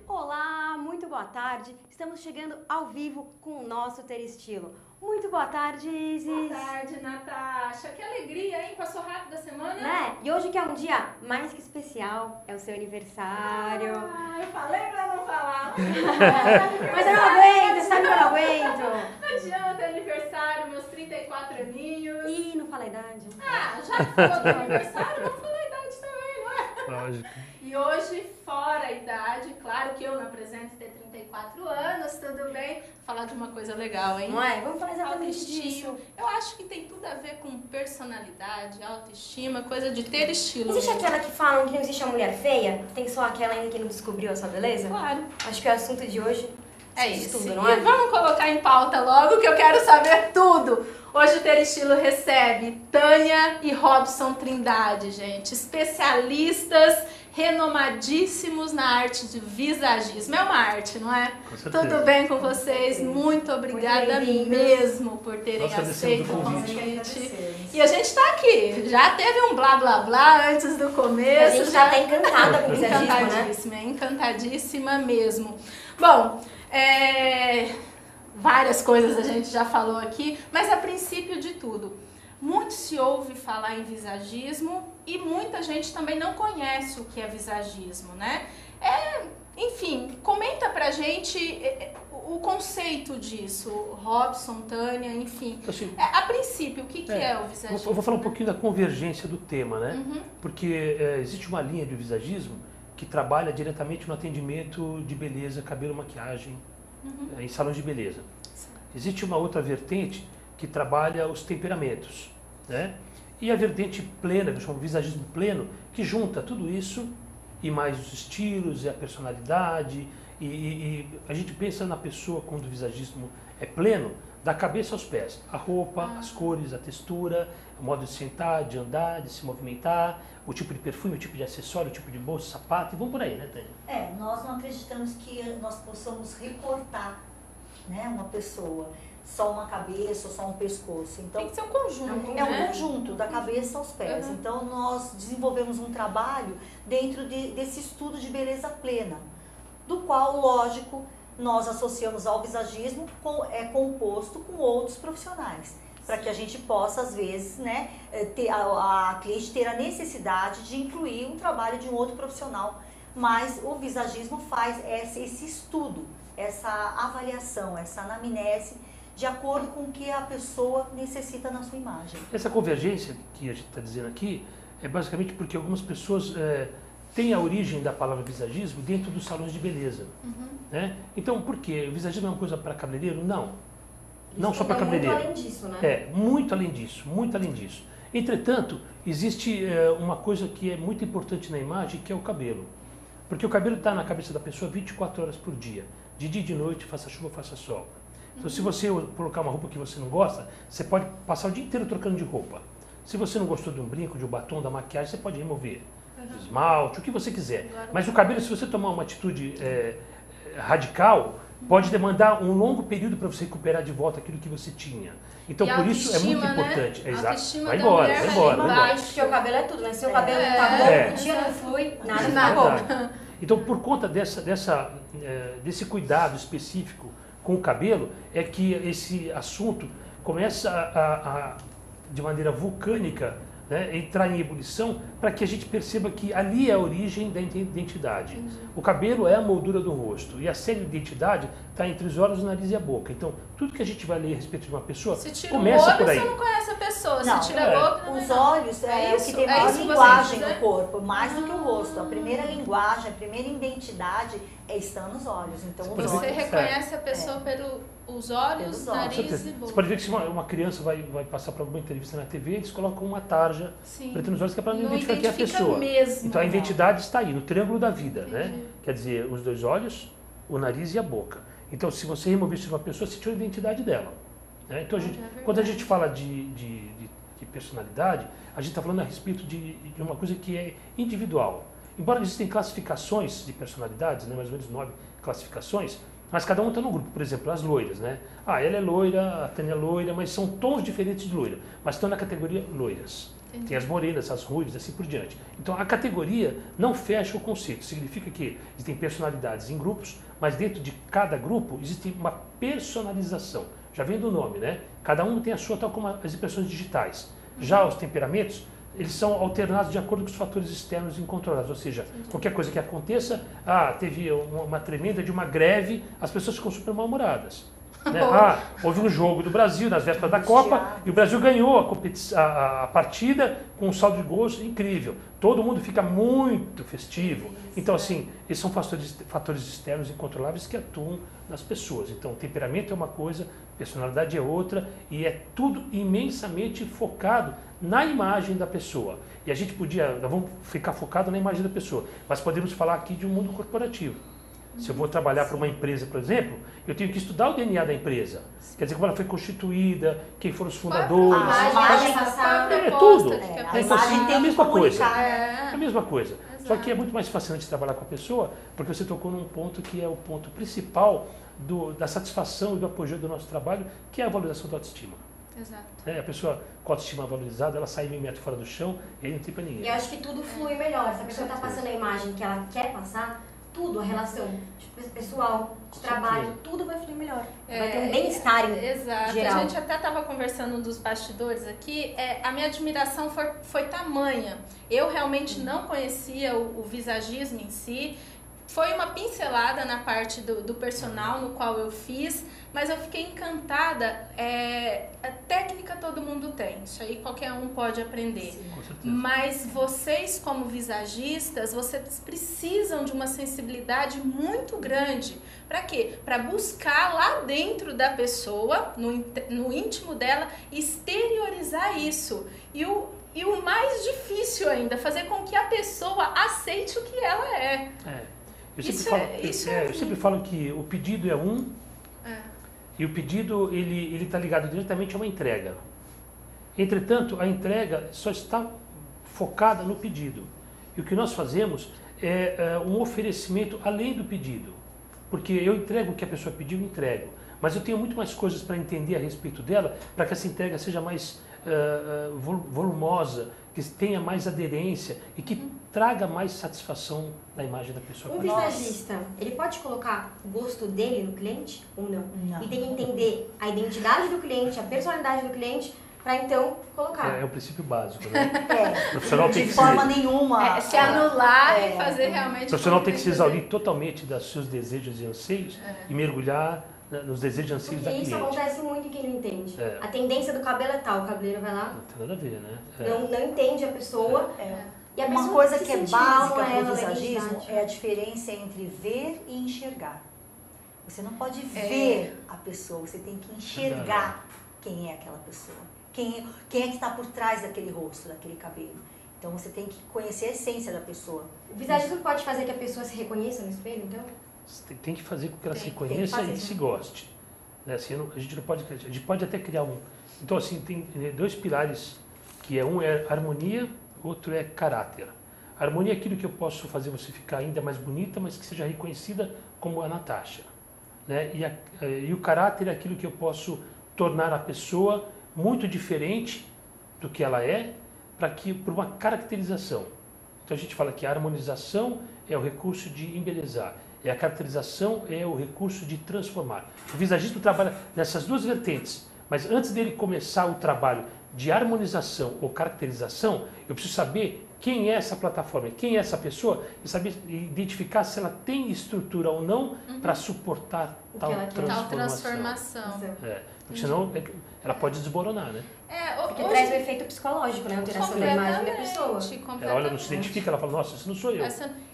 Olá, muito boa tarde. Estamos chegando ao vivo com o nosso Ter Estilo. Muito boa tarde, Isis. Boa tarde, Natasha. Que alegria, hein? Passou rápido a semana? Né? E hoje que é um dia mais que especial, é o seu aniversário. Ah, eu falei pra não falar. Mas eu não aguento, sabe que eu não aguento? Não adianta, aniversário, meus 34 aninhos. Ih, não fala a idade. Ah, já que falou do aniversário, vamos falar a idade também, não é? Lógico. E hoje, fora a idade, claro que eu não apresento ter 34 anos, tudo bem? Vou falar de uma coisa legal, hein? Não é? Vamos falar exatamente Autoestima. disso. Eu acho que tem tudo a ver com personalidade, autoestima, coisa de ter estilo. Existe mesmo. aquela que falam que não existe a mulher feia? Tem só aquela ainda que não descobriu a sua beleza? Claro. Acho que o assunto de hoje É isso. tudo, não é? E vamos colocar em pauta logo que eu quero saber tudo. Hoje o Ter Estilo recebe Tânia e Robson Trindade, gente. Especialistas renomadíssimos na arte de visagismo. É uma arte, não é? Com certeza. Tudo bem com vocês? Muito obrigada bem-vindas. mesmo por terem Nós aceito agradecemos o o convite. convite. E a gente tá aqui. Já teve um blá blá blá antes do começo. A gente já tá encantada com o visagismo, né? Encantadíssima, encantadíssima mesmo. Bom, várias coisas a gente já falou aqui, mas a princípio de tudo, muito se ouve falar em visagismo e muita gente também não conhece o que é visagismo, né? Enfim, comenta pra gente o conceito disso, Robson, Tânia, enfim. Assim, A princípio, o que é o visagismo? eu vou falar um pouquinho da convergência do tema, né? Uhum. Porque existe uma linha de visagismo que trabalha diretamente no atendimento de beleza, cabelo, maquiagem, em salões de beleza. Existe uma outra vertente que trabalha os temperamentos, né? E a vertente plena, que eu chamo de visagismo pleno, que junta tudo isso e mais os estilos e a personalidade. E a gente pensa na pessoa quando o visagismo é pleno, da cabeça aos pés. A roupa, as cores, a textura, o modo de sentar, de andar, de se movimentar, o tipo de perfume, o tipo de acessório, o tipo de bolsa, sapato, e vamos por aí, né, Tânia? Nós não acreditamos que nós possamos recortar, né, uma pessoa, só uma cabeça ou só um pescoço. Então, Tem que ser um conjunto, é um né? conjunto, da cabeça aos pés. Então, nós desenvolvemos um trabalho dentro desse estudo de beleza plena, do qual, lógico, nós associamos ao visagismo, é composto com outros profissionais, para que a gente possa, às vezes, né, a cliente ter a necessidade de incluir um trabalho de um outro profissional. Mas o visagismo faz esse estudo, essa avaliação, essa anamnese, de acordo com o que a pessoa necessita na sua imagem. Essa convergência que a gente está dizendo aqui é basicamente porque algumas pessoas têm a origem da palavra visagismo dentro dos salões de beleza. Né? Então, por quê? O visagismo é uma coisa para cabeleireiro? Não. Não só para cabeleireiro. Muito além disso, né? Muito além disso, muito além disso. Entretanto, existe uma coisa que é muito importante na imagem, que é o cabelo. Porque o cabelo está na cabeça da pessoa 24 horas por dia. De dia e de noite, faça chuva, faça sol. Então, se você colocar uma roupa que você não gosta, você pode passar o dia inteiro trocando de roupa. Se você não gostou de um brinco, de um batom, da maquiagem, você pode remover. Esmalte, o que você quiser. Mas o cabelo, se você tomar uma atitude radical, pode demandar um longo período para você recuperar de volta aquilo que você tinha. Então, E por isso é muito autoestima, né? importante. A Exato. autoestima Vai da embora, mulher vai vai embora, lá vai embora. embaixo. Porque o cabelo é tudo, né? Se o cabelo não tá bom, o dia não flui, nada tá bom. Verdade. Então, por conta desse cuidado específico com o cabelo, é que esse assunto começa de maneira vulcânica, né, entrar em ebulição, para que a gente perceba que ali é a origem da identidade. O cabelo é a moldura do rosto e a séria identidade está entre os olhos, o nariz e a boca. Então, tudo que a gente vai ler a respeito de uma pessoa Se tira o começa olho, por aí. você não conhece a pessoa. Não, Se tira a boca, Os não. olhos é o isso, que tem é maior isso que você linguagem diz, né? no corpo, mais do que o rosto. A primeira linguagem, a primeira identidade está nos olhos. Então, os Você olhos... reconhece a pessoa pelos olhos, Pelos olhos. nariz e boca. Você pode ver que se uma criança vai passar por alguma entrevista na TV, eles colocam uma tarja Sim. preta nos olhos, que é para não Não identificar quem é a identifica pessoa. mesmo, Então a né? identidade está aí, no triângulo da vida, né? Entendi. Quer dizer, os dois olhos, o nariz e a boca. Então, se você remover isso de uma pessoa, você tira a identidade dela. Né? Então, quando a gente fala de personalidade, a gente está falando a respeito de uma coisa que é individual. embora existem classificações de personalidades, né, mais ou menos 9 classificações, mas cada um está no grupo. Por exemplo, as loiras, né? Ah, ela é loira, a Tânia é loira, mas são tons diferentes de loira, mas estão na categoria loiras. Entendi. Tem as morenas, as ruivas, assim por diante. Então a categoria não fecha o conceito, significa que existem personalidades em grupos, mas dentro de cada grupo existe uma personalização. Já vem do nome, né? Cada um tem a sua, tal como as impressões digitais. Já os temperamentos, eles são alternados de acordo com os fatores externos incontroláveis, ou seja, qualquer coisa que aconteça, teve uma tremenda de uma greve, as pessoas ficam super mal-humoradas. Né? Houve um jogo do Brasil nas vésperas da Copa e o Brasil ganhou a partida com um saldo de gols incrível. Todo mundo fica muito festivo. Então, assim, esses são fatores externos incontroláveis que atuam nas pessoas. Então, temperamento é uma coisa, personalidade é outra e é tudo imensamente focado na imagem da pessoa. E a gente nós vamos ficar focado na imagem da pessoa, mas podemos falar aqui de um mundo corporativo. Se eu vou trabalhar para uma empresa, por exemplo, eu tenho que estudar o DNA da empresa. Quer dizer, como ela foi constituída, quem foram os fundadores. Tudo. A imagem tem a mesma coisa. É. A mesma coisa. Exato. Só que é muito mais fascinante trabalhar com a pessoa, porque você tocou num ponto que é o ponto principal da satisfação e do apogeu do nosso trabalho, que é a valorização da autoestima. Exato. A pessoa com a autoestima valorizada, ela sai 1.000 metros fora do chão e aí não tem para ninguém. E eu acho que tudo flui melhor. Se a pessoa está passando a imagem que ela quer passar, tudo, a relação pessoal, de trabalho, tudo vai fluir melhor. Vai ter um bem-estar Exato. geral. A gente até estava conversando dos bastidores aqui, a minha admiração foi tamanha. Eu realmente não conhecia o visagismo em si. Foi uma pincelada na parte do personal, no qual eu fiz, mas eu fiquei encantada. A técnica todo mundo tem, isso aí qualquer um pode aprender. Sim, com certeza. Mas vocês, como visagistas, vocês precisam de uma sensibilidade muito grande. Para quê? Para buscar lá dentro da pessoa, no íntimo dela, exteriorizar isso. E o mais difícil ainda, fazer com que a pessoa aceite o que ela é. Eu sempre falo que o pedido é e o pedido ele está ligado diretamente a uma entrega. Entretanto, a entrega só está focada no pedido. E o que nós fazemos é um oferecimento além do pedido. Porque eu entrego o que a pessoa pediu, eu entrego. Mas eu tenho muito mais coisas para entender a respeito dela, para que essa entrega seja mais volumosa, que tenha mais aderência e que traga mais satisfação na imagem da pessoa. Um visagista, ele pode colocar o gosto dele no cliente ou não? Não. E tem que entender a identidade do cliente, a personalidade do cliente, para então colocar. É o princípio básico, né? O De profissional tem que forma nenhuma. Se anular e fazer realmente... O profissional tem que se fazer. exaurir totalmente dos seus desejos e anseios e mergulhar nos desejos e anseios Porque da isso cliente. acontece muito em quem não entende. É. A tendência do cabelo é tal, o cabeleireiro vai lá, Não tem nada a ver, né? não entende a pessoa. E a Uma pessoa coisa se que é sente mal básica a para o ela, na visagismo identidade. é a diferença entre ver e enxergar. Você não pode ver a pessoa, você tem que enxergar quem é aquela pessoa. Quem é que está por trás daquele rosto, daquele cabelo. Então você tem que conhecer a essência da pessoa. O visagismo pode fazer que a pessoa se reconheça no espelho, então? Você tem que fazer com que ela se que conheça fazer, e né? se goste. Né? Assim, a gente pode até criar um... Então, assim, tem 2 pilares, que um é harmonia, outro é caráter. A harmonia é aquilo que eu posso fazer você ficar ainda mais bonita, mas que seja reconhecida como a Natasha. Né? E o caráter é aquilo que eu posso tornar a pessoa muito diferente do que ela é, por uma caracterização. Então a gente fala que a harmonização é o recurso de embelezar, e a caracterização é o recurso de transformar. O visagista trabalha nessas 2 vertentes, mas antes dele começar o trabalho de harmonização ou caracterização, eu preciso saber quem é essa plataforma, quem é essa pessoa, e saber identificar se ela tem estrutura ou não para suportar tal que ela quer. Tal transformação. transformação. Porque senão ela pode desmoronar, né? Porque traz o efeito psicológico, né? A alteração da imagem da pessoa. Ela olha, não se identifica, ela fala, nossa, isso não sou eu.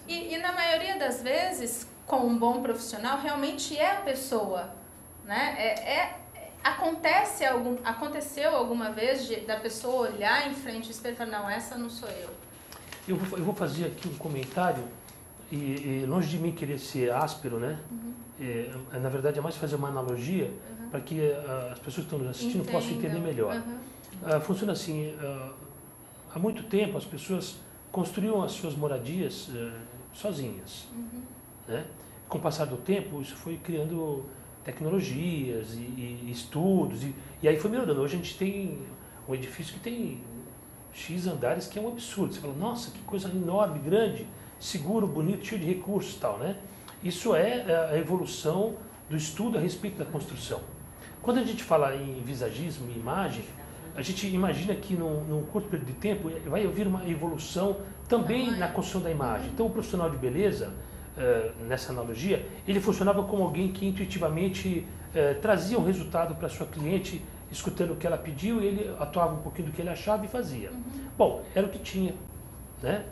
E na maioria das vezes, com um bom profissional, realmente é a pessoa, né? Aconteceu alguma vez da pessoa olhar em frente ao espelho e falar, não, essa não sou eu. Eu vou fazer aqui um comentário, e longe de mim querer ser áspero, né? Na verdade, é mais fazer uma analogia para que as pessoas que estão nos assistindo possam entender melhor. Funciona assim, há muito tempo as pessoas construíam as suas moradias sozinhas. Né? Com o passar do tempo, isso foi criando tecnologias e estudos, e aí foi melhorando. Hoje a gente tem um edifício que tem X andares, que é um absurdo. Você fala, nossa, que coisa enorme, grande, seguro, bonito, cheio de recursos e tal, né? Isso é a evolução do estudo a respeito da construção. Quando a gente fala em visagismo e imagem, a gente imagina que num curto período de tempo vai haver uma evolução também na construção da imagem. Então o profissional de beleza, nessa analogia, ele funcionava como alguém que intuitivamente trazia um resultado para a sua cliente, escutando o que ela pediu, e ele atuava um pouquinho do que ele achava e fazia. Bom, era o que tinha, né?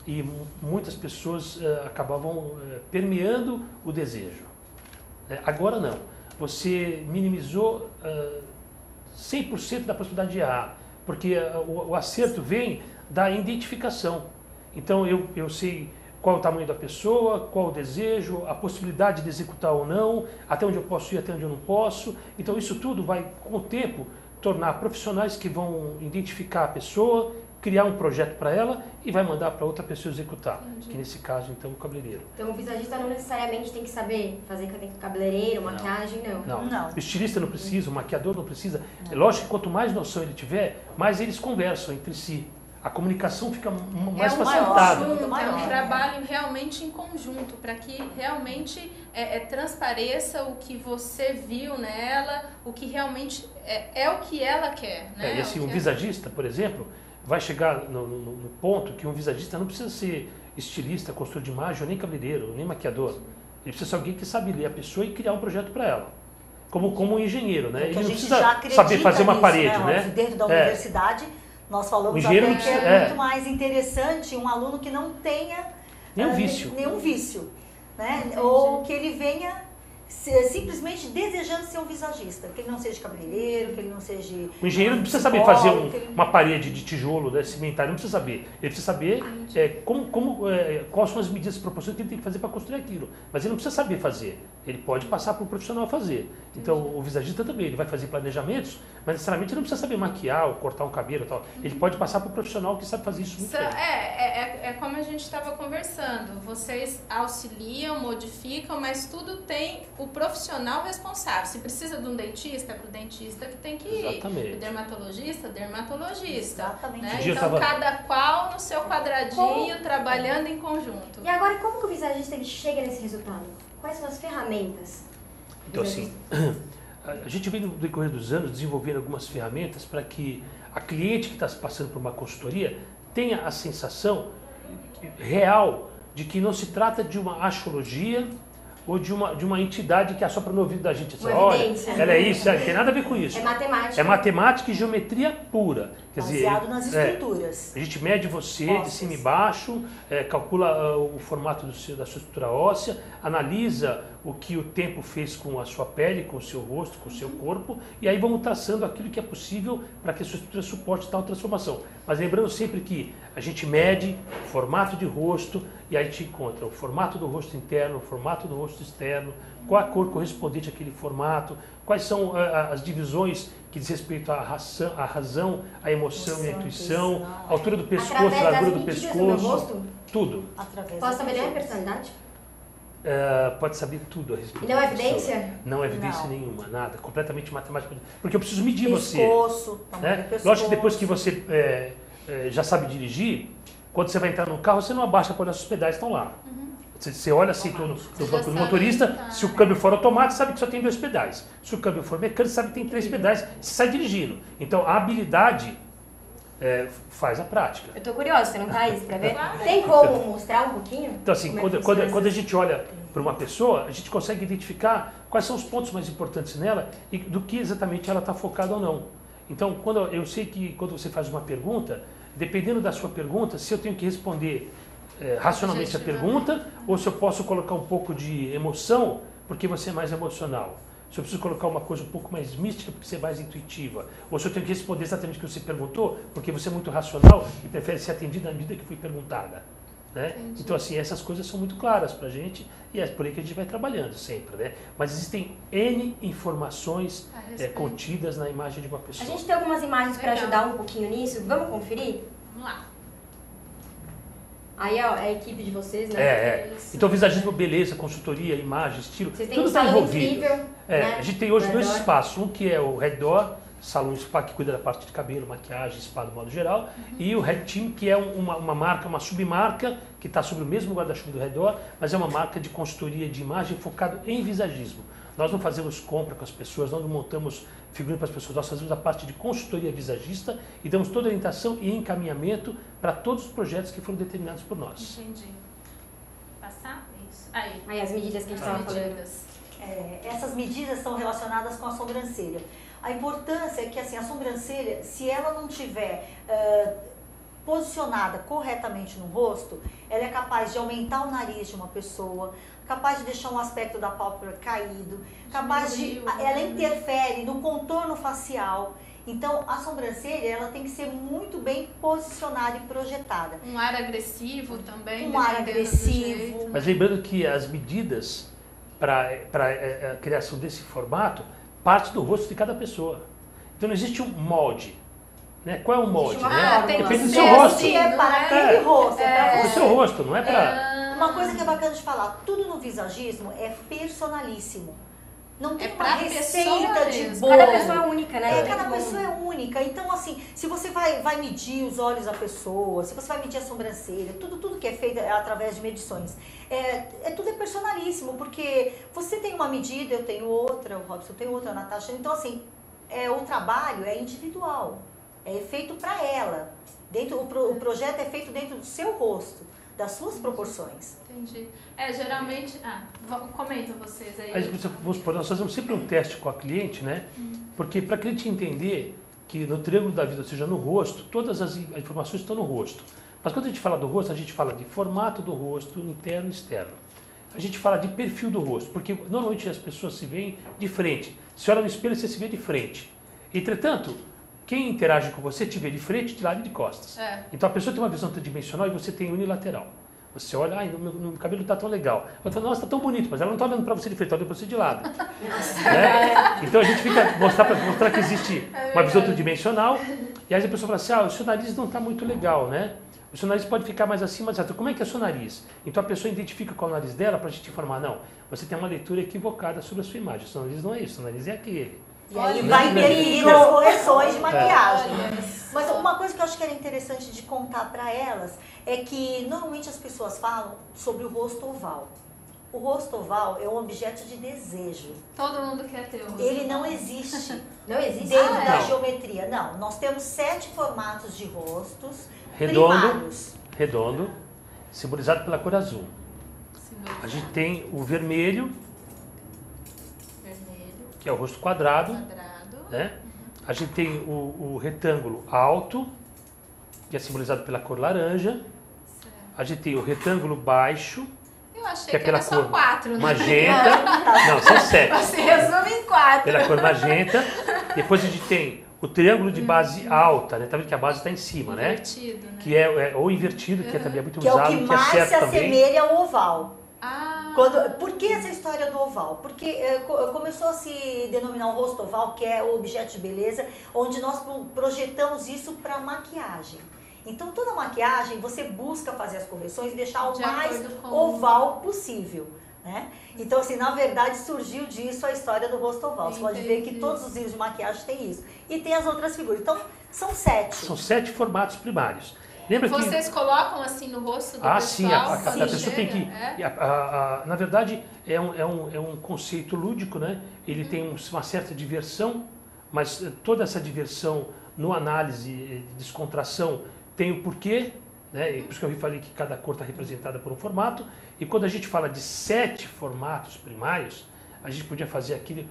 E muitas pessoas acabavam permeando o desejo. Agora não. Você minimizou 100% da possibilidade de errar, porque o acerto vem da identificação. Então eu sei qual é o tamanho da pessoa, qual o desejo, a possibilidade de executar ou não, até onde eu posso ir, até onde eu não posso. Então isso tudo vai, com o tempo, tornar profissionais que vão identificar a pessoa, criar um projeto para ela e vai mandar para outra pessoa executar. Entendi. Que nesse caso, então, o cabeleireiro. Então o visagista não necessariamente tem que saber fazer cabeleireiro, maquiagem, não. O estilista não precisa, o maquiador não precisa. É lógico que quanto mais noção ele tiver, mais eles conversam entre si. A comunicação fica mais facilitada. É um trabalho realmente em conjunto, para que realmente transpareça o que você viu nela, o que realmente é o que ela quer. Né? E assim, um visagista, por exemplo, vai chegar no ponto que um visagista não precisa ser estilista, consultor de imagem, nem cabeleireiro, nem maquiador. Ele precisa ser alguém que sabe ler a pessoa e criar um projeto para ela. Como um engenheiro, né? Ele não precisa saber fazer uma parede, né? Dentro da universidade, nós falamos até que é muito mais interessante um aluno que não tenha nenhum vício, né? Ou que ele venha simplesmente desejando ser um visagista, que ele não seja cabeleireiro, que ele não seja... O engenheiro não precisa saber fazer uma parede de tijolo, né, cimentário, não precisa saber. Ele precisa saber quais são as medidas proporcionais que ele tem que fazer para construir aquilo. Mas ele não precisa saber fazer. Ele pode passar para o profissional fazer. Então, o visagista também, ele vai fazer planejamentos, mas necessariamente ele não precisa saber maquiar ou cortar um cabelo e tal. Ele pode passar para o profissional que sabe fazer isso muito bem. É como a gente estava conversando. Vocês auxiliam, modificam, mas tudo tem o profissional responsável. Se precisa de um dentista, é para o dentista que tem que ir. Exatamente. O dermatologista, dermatologista. Exatamente. Né? Então, cada qual no seu quadradinho, trabalhando em conjunto. E agora, como que o visagista ele chega nesse resultado? Quais são as ferramentas? Então, assim, a gente vem no decorrer dos anos desenvolvendo algumas ferramentas para que a cliente que está passando por uma consultoria tenha a sensação real de que não se trata de uma astrologia ou de uma entidade que assopra no ouvido da gente. Assim, olha, ela é isso, não tem nada a ver com isso. É matemática. É matemática e geometria pura. Quer baseado nas estruturas. A gente mede você de cima e baixo, calcula o formato da sua estrutura óssea, analisa o que o tempo fez com a sua pele, com o seu rosto, com o seu corpo, e aí vamos traçando aquilo que é possível para que a sua estrutura suporte tal transformação. Mas lembrando sempre que a gente mede o formato de rosto e aí a gente encontra o formato do rosto interno, o formato do rosto externo, qual a cor correspondente àquele formato, quais são as divisões que diz respeito à razão, à emoção e à intuição, a altura do pescoço, a largura do pescoço, tudo. Posso saber a personalidade? Pode saber tudo a respeito. E não é evidência? Não é evidência nenhuma, nada. Completamente matemática. Porque eu preciso medir pescoço, você. Né? Lógico que depois que você já sabe dirigir, quando você vai entrar no carro, você não abaixa quando os pedais estão lá. Você olha assim no banco do motorista, se o câmbio for automático, sabe que só tem 2 pedais. Se o câmbio for mecânico, sabe que tem 3 pedais, você sai dirigindo. Então a habilidade faz a prática. Eu tô curiosa, você não tá isso pra ver? Tem como mostrar um pouquinho? Então assim, quando a gente olha para uma pessoa, a gente consegue identificar quais são os pontos mais importantes nela e do que exatamente ela está focada ou não. Então, eu sei que quando você faz uma pergunta, dependendo da sua pergunta, se eu tenho que responder racionalmente a pergunta, ou se eu posso colocar um pouco de emoção, porque você é mais emocional. Se eu preciso colocar uma coisa um pouco mais mística, porque você é mais intuitiva. Ou se eu tenho que responder exatamente o que você perguntou, porque você é muito racional e prefere ser atendido na medida que foi perguntada. Né? Então, assim, essas coisas são muito claras para a gente e é por aí que a gente vai trabalhando sempre. Né? Mas existem N informações contidas na imagem de uma pessoa. A gente tem algumas imagens para ajudar um pouquinho nisso. Vamos conferir? Vamos lá. Aí a equipe de vocês, né? Então, visagismo, beleza, consultoria, imagem, estilo, Vocês têm tudo um está salão envolvido. incrível, né? A gente tem hoje Red 2 Door. espaços. Um que é o Red Door, salão spa que cuida da parte de cabelo, maquiagem, spa do modo geral. E o Red Team, que é uma marca, uma submarca, que está sobre o mesmo guarda-chuva do Red Door, mas é uma marca de consultoria de imagem focado em visagismo. Nós não fazemos compra com as pessoas, nós não montamos figurino para as pessoas, nós fazemos a parte de consultoria visagista e damos toda a orientação e encaminhamento para todos os projetos que foram determinados por nós. Entendi. Passar? Isso. Aí as medidas que a gente estava falando. Essas medidas estão relacionadas com a sobrancelha. A importância é que assim, a sobrancelha, se ela não tiver posicionada corretamente no rosto, ela é capaz de aumentar o nariz de uma pessoa, capaz de deixar um aspecto da pálpebra caído, capaz de... Ela interfere no contorno facial. Então, a sobrancelha, ela tem que ser muito bem posicionada e projetada. Um ar agressivo também. Um ar agressivo. Mas lembrando que as medidas para a criação desse formato parte do rosto de cada pessoa. Então não existe um molde. Né? Qual é o molde? Depende do seu rosto. É para aquele rosto, é para o você. seu rosto, não é para... Uma coisa que é bacana de falar, tudo no visagismo é personalíssimo. Não tem uma receita de bolo. Cada pessoa é única, né? Cada pessoa é única. Então, assim, se você vai medir os olhos da pessoa, se você vai medir a sobrancelha, tudo que é feito é através de medições. Tudo é personalíssimo, porque você tem uma medida, eu tenho outra, o Robson tem outra, a Natasha. Então, assim, o trabalho é individual. É feito para ela. O projeto é feito dentro do seu rosto, das suas proporções. Entendi. Geralmente... comentam vocês aí. Vamos supor, nós fazemos sempre um teste com a cliente, né? Porque para a cliente entender que no triângulo da vida, ou seja, no rosto, todas as informações estão no rosto. Mas quando a gente fala do rosto, a gente fala de formato do rosto, interno e externo. A gente fala de perfil do rosto, porque normalmente as pessoas se veem de frente. Se olha no espelho, você se vê de frente. Entretanto, quem interage com você te vê de frente, de lado e de costas. Então a pessoa tem uma visão tridimensional e você tem unilateral. Você olha, meu cabelo não está tão legal. Eu falo, nossa, está tão bonito, mas ela não está olhando para você de frente, está olhando para você de lado. Né? Então a gente fica mostrar que existe uma visão tridimensional. E aí a pessoa fala assim, o seu nariz não está muito legal, né? O seu nariz pode ficar mais assim, mais alto. Como é que é o seu nariz? Então a pessoa identifica qual é o nariz dela para a gente informar, não, você tem uma leitura equivocada sobre a sua imagem. O seu nariz não é isso, o seu nariz é aquele. E aí vai interferir nas correções de maquiagem. Mas uma coisa que eu acho que era interessante de contar para elas é que normalmente as pessoas falam sobre o rosto oval. O rosto oval é um objeto de desejo. Todo mundo quer ter o rosto. Ele não existe. Não existe? Dentro da geometria. Não, nós temos 7 formatos de rostos primários. Redondo, simbolizado pela cor azul. A gente tem o vermelho, que é o rosto quadrado. Né? A gente tem o retângulo alto, que é simbolizado pela cor laranja. Certo. A gente tem o retângulo baixo, eu achei que é pela cor 4, né? Magenta. Não, são 7. Você resume em 4. Pela cor magenta. Depois a gente tem o triângulo de base alta, né? Tá vendo que a base está em cima, invertido, né? Que ou invertido, que também é muito que usado, é o que mais se assemelha ao oval. Por que essa história do oval? Porque começou a se denominar o rosto oval, que é o objeto de beleza, onde nós projetamos isso para maquiagem. Então, toda maquiagem, você busca fazer as correções e deixar o mais oval possível. Né? Então, assim, na verdade, surgiu disso a história do rosto oval. Você pode ver que todos os livros de maquiagem têm isso. E tem as outras figuras. Então, são 7. São 7 formatos primários. Lembra vocês colocam assim no rosto do pessoal? Sim, a pessoa tem que... na verdade, é um conceito lúdico, né? Ele tem uma certa diversão, mas toda essa diversão no análise, descontração, tem o porquê, né? Por isso que eu falei que cada cor está representada por um formato. E quando a gente fala de 7 formatos primários, a gente podia fazer aqui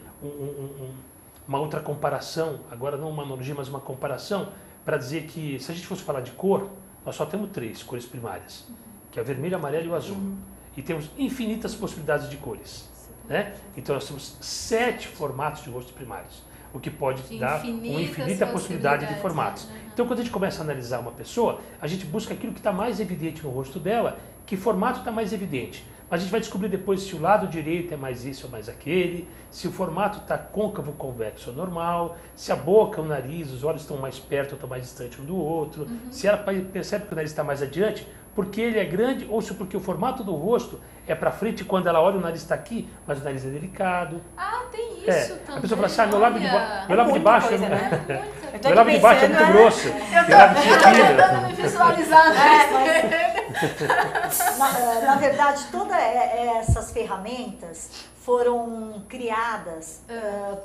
uma outra comparação, agora não uma analogia, mas uma comparação, para dizer que se a gente fosse falar de cor, nós só temos 3 cores primárias, que é o vermelho, amarelo e o azul. E temos infinitas possibilidades de cores. Né? Então nós temos 7 formatos de rostos primários, o que pode dar uma infinita possibilidade de formatos. Então quando a gente começa a analisar uma pessoa, a gente busca aquilo que está mais evidente no rosto dela, que formato está mais evidente. Mas a gente vai descobrir depois se o lado direito é mais esse ou mais aquele, se o formato está côncavo, convexo ou normal, se a boca, o nariz, os olhos estão mais perto ou estão mais distante um do outro, se ela percebe que o nariz está mais adiante, porque ele é grande ou se porque o formato do rosto é para frente quando ela olha o nariz está aqui, mas o nariz é delicado. Ah, tem isso também. A pessoa fala assim, meu lábio de muita baixo coisa, né? meu lábio de baixo é muito grosso. Eu tô tentando me visualizar. Na verdade, todas essas ferramentas foram criadas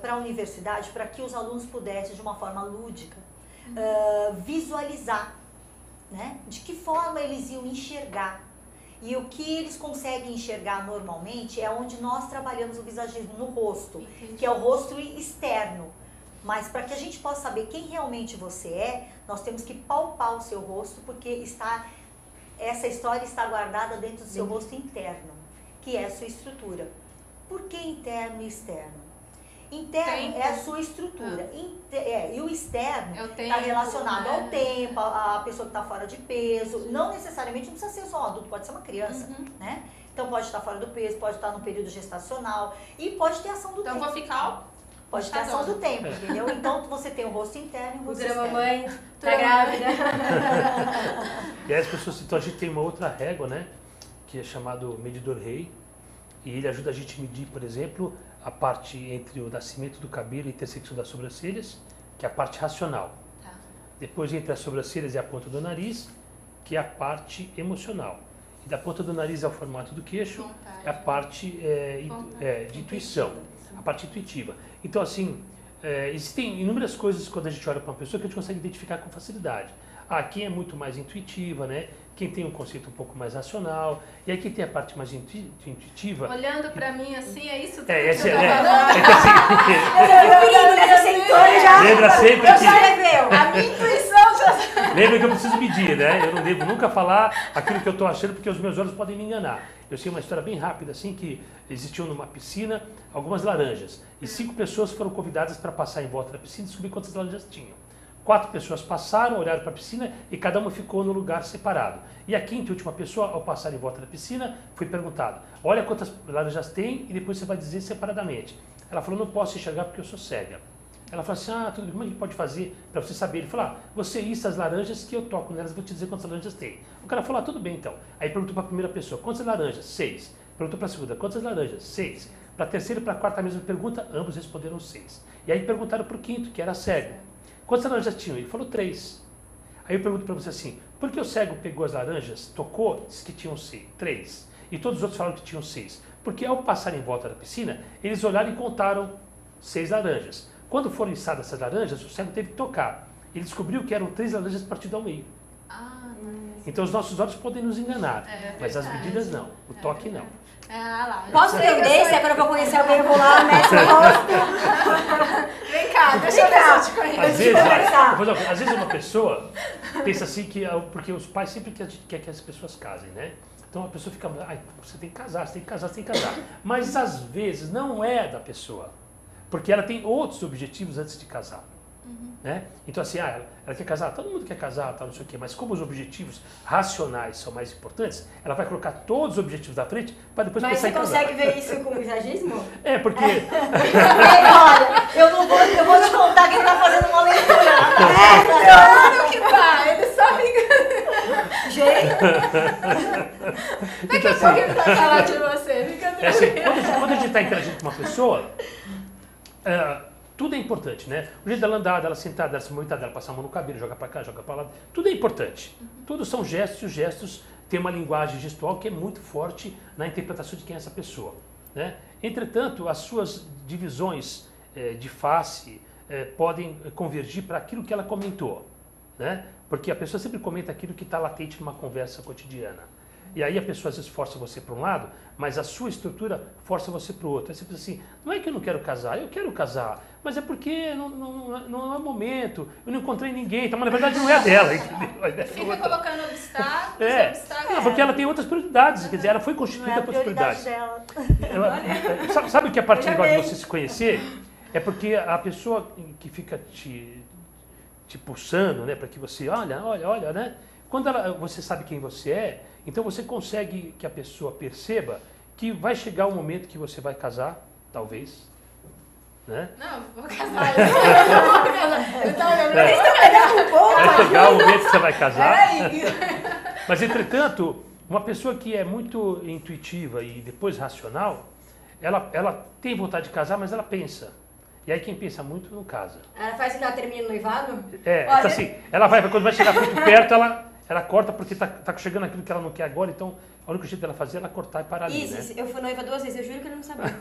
para a universidade para que os alunos pudessem, de uma forma lúdica, visualizar, né? De que forma eles iam enxergar. E o que eles conseguem enxergar normalmente é onde nós trabalhamos o visagismo, no rosto, que é o rosto externo. Mas para que a gente possa saber quem realmente você é, nós temos que palpar o seu rosto, porque essa história está guardada dentro do seu rosto interno, que é a sua estrutura. Por que interno e externo? Interno é a sua estrutura, e o externo está relacionado ao tempo, a pessoa que está fora de peso. Não necessariamente, não precisa ser só um adulto, pode ser uma criança, né? Então pode estar fora do peso, pode estar no período gestacional e pode ter ação do tempo. Então vou ficar... Pode ter ação do tempo, entendeu? Então você tem o rosto interno e o rosto externo. Mamãe, tá grávida. E aí as pessoas, então a gente tem uma outra régua, né? Que é chamado medidor Rey. E ele ajuda a gente a medir, por exemplo, a parte entre o nascimento do cabelo e a intersecção das sobrancelhas, que é a parte racional. Tá. Depois entre as sobrancelhas e a ponta do nariz, que é a parte emocional. E da ponta do nariz ao formato do queixo, é a parte de intuição, a parte intuitiva. Então, assim, existem inúmeras coisas quando a gente olha para uma pessoa que a gente consegue identificar com facilidade. Quem é muito mais intuitiva, né? Quem tem um conceito um pouco mais racional, e aí quem tem a parte mais intuitiva... Olhando pra mim assim, é isso? Lembra sempre que... A minha intuição já... Lembra que eu preciso medir, né? Eu não devo nunca falar aquilo que eu estou achando, porque os meus olhos podem me enganar. Eu sei uma história bem rápida, assim, que existiam numa piscina algumas laranjas, e 5 pessoas foram convidadas para passar em volta da piscina e descobrir quantas laranjas tinham. 4 pessoas passaram, olharam para a piscina e cada uma ficou no lugar separado. E a quinta e última pessoa, ao passar em volta da piscina, foi perguntada: olha quantas laranjas tem e depois você vai dizer separadamente. Ela falou: não posso enxergar porque eu sou cega. Ela falou assim: tudo bem, como a gente pode fazer para você saber? Ele falou: você issa as laranjas que eu toco nelas, vou te dizer quantas laranjas tem. O cara falou: tudo bem então. Aí perguntou para a primeira pessoa: quantas laranjas? 6. Perguntou para a segunda: quantas laranjas? 6. Para a terceira e para a quarta, a mesma pergunta, ambos responderam 6. E aí perguntaram para o quinto, que era cego: quantas laranjas tinham? Ele falou 3. Aí eu pergunto para você assim: por que o cego pegou as laranjas, tocou, disse que tinham 3? E todos os outros falaram que tinham 6. Porque ao passar em volta da piscina, eles olharam e contaram 6 laranjas. Quando foram içadas essas laranjas, o cego teve que tocar. Ele descobriu que eram 3 laranjas partidas ao meio. Então os nossos olhos podem nos enganar, mas as medidas não, o toque não. Posso entender? Se é quando eu vou conhecer alguém, eu vou lá, meço o rosto. Vem cá, deixa eu ver se eu te conheço. Às vezes uma pessoa pensa assim que... Porque os pais sempre querem que as pessoas casem, né? Então a pessoa fica... você tem que casar, você tem que casar, você tem que casar. Mas às vezes não é da pessoa. Porque ela tem outros objetivos antes de casar. Né? Então assim, ela quer casar, todo mundo quer casar, não sei o quê, mas como os objetivos racionais são mais importantes, ela vai colocar todos os objetivos da frente para depois pensar em casar. Mas você consegue ver isso com o visagismo? Porque... Olha, eu vou te contar que ele está fazendo uma leitura. Claro que tá, ele só fica... Gente... Daqui a pouco ele vai falar de você, fica tranquilo. Quando a gente está interagindo com uma pessoa... tudo é importante, né? O jeito dela andar, dela sentar, dela se movimentar, dela passar a mão no cabelo, jogar para cá, jogar para lá, tudo é importante. Tudo são gestos, e os gestos têm uma linguagem gestual que é muito forte na interpretação de quem é essa pessoa, né? Entretanto, as suas divisões de face podem convergir para aquilo que ela comentou, né? Porque a pessoa sempre comenta aquilo que está latente numa conversa cotidiana. E aí a pessoa às vezes força você para um lado, mas a sua estrutura força você para o outro. Aí você pensa assim: não é que eu não quero casar, eu quero casar, mas é porque não é momento, eu não encontrei ninguém, então, mas na verdade não é a dela, entendeu? Fica colocando obstáculos, porque ela tem outras prioridades, quer dizer, ela foi constituída com outras prioridades. Sabe o que é a parte legal de você se conhecer? É porque a pessoa que fica te pulsando, né, para que você olha, né? Quando você sabe quem você é, então você consegue que a pessoa perceba que vai chegar o momento que você vai casar, talvez, né? Não, vou casar. Eu vou casar. Vai chegar o momento que você vai casar. Mas, entretanto, uma pessoa que é muito intuitiva e depois racional, ela tem vontade de casar, mas ela pensa. E aí quem pensa muito não casa. Ela faz que ela termina o noivado? Então assim, quando vai chegar muito perto, ela corta porque tá chegando aquilo que ela não quer agora, então o único jeito dela fazer é ela cortar e parar ali, Isso, né? eu fui noiva 2 vezes, eu juro que ele não sabia.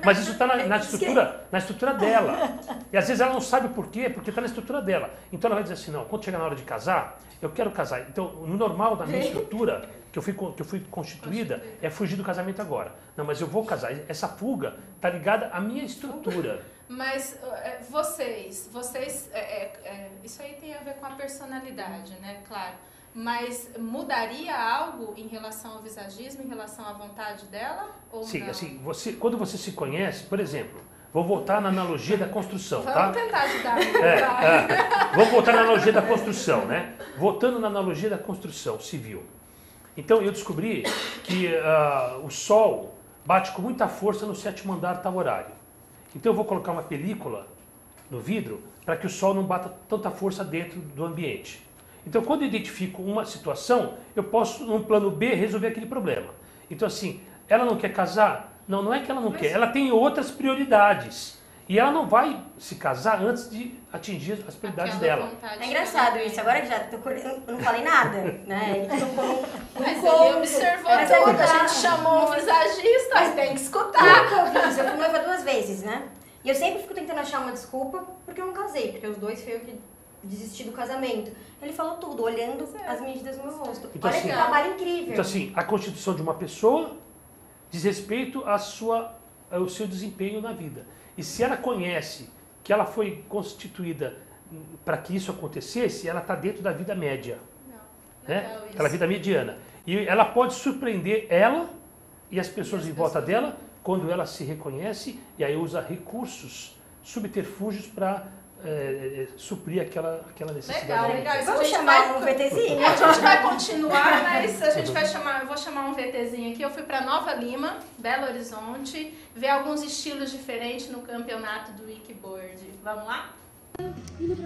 Mas isso está na estrutura dela. E às vezes ela não sabe por quê, porque está na estrutura dela. Então ela vai dizer assim, não, quando chegar na hora de casar, eu quero casar. Então, no normal da minha estrutura, que eu fui constituída, é fugir do casamento agora. Não, mas eu vou casar. Essa fuga está ligada à minha estrutura. Mas vocês isso aí tem a ver com a personalidade, né? Claro. Mas mudaria algo em relação ao visagismo, em relação à vontade dela? Ou Sim, não? assim, quando você se conhece, por exemplo, vou voltar na analogia da construção, tá? Vamos tentar ajudar. Vamos voltar na analogia da construção, né? Voltando na analogia da construção civil. Então, eu descobri que o sol bate com muita força no 7º andar tal horário. Então, eu vou colocar uma película no vidro para que o sol não bata tanta força dentro do ambiente. Então, quando eu identifico uma situação, eu posso, num plano B, resolver aquele problema. Então, assim, ela não quer casar? Não, não é que ela não quer. Ela tem outras prioridades. E ela não vai se casar antes de atingir as prioridades dela. É engraçado isso. Agora que eu não falei nada, né? Ele tocou Mas ele observou tudo. A gente chamou um visagista, mas tem que escutar. Eu fui noiva 2 vezes, né? E eu sempre fico tentando achar uma desculpa porque eu não casei. Porque os dois foi eu que desisti do casamento. Ele falou tudo, olhando as medidas no meu rosto. Então, olha assim, que trabalho incrível. Então, assim, a constituição de uma pessoa diz respeito ao seu desempenho na vida. E se ela conhece que ela foi constituída para que isso acontecesse, ela está dentro da vida média. Né? Aquela vida mediana. E ela pode surpreender ela e as pessoas em volta dela quando ela se reconhece e aí usa recursos, subterfúgios para suprir aquela necessidade. Legal. Vamos chamar um VTzinho? A gente vai continuar, mas eu vou chamar um VTzinho aqui. Eu fui para Nova Lima, Belo Horizonte, ver alguns estilos diferentes no campeonato do wakeboard. Vamos lá?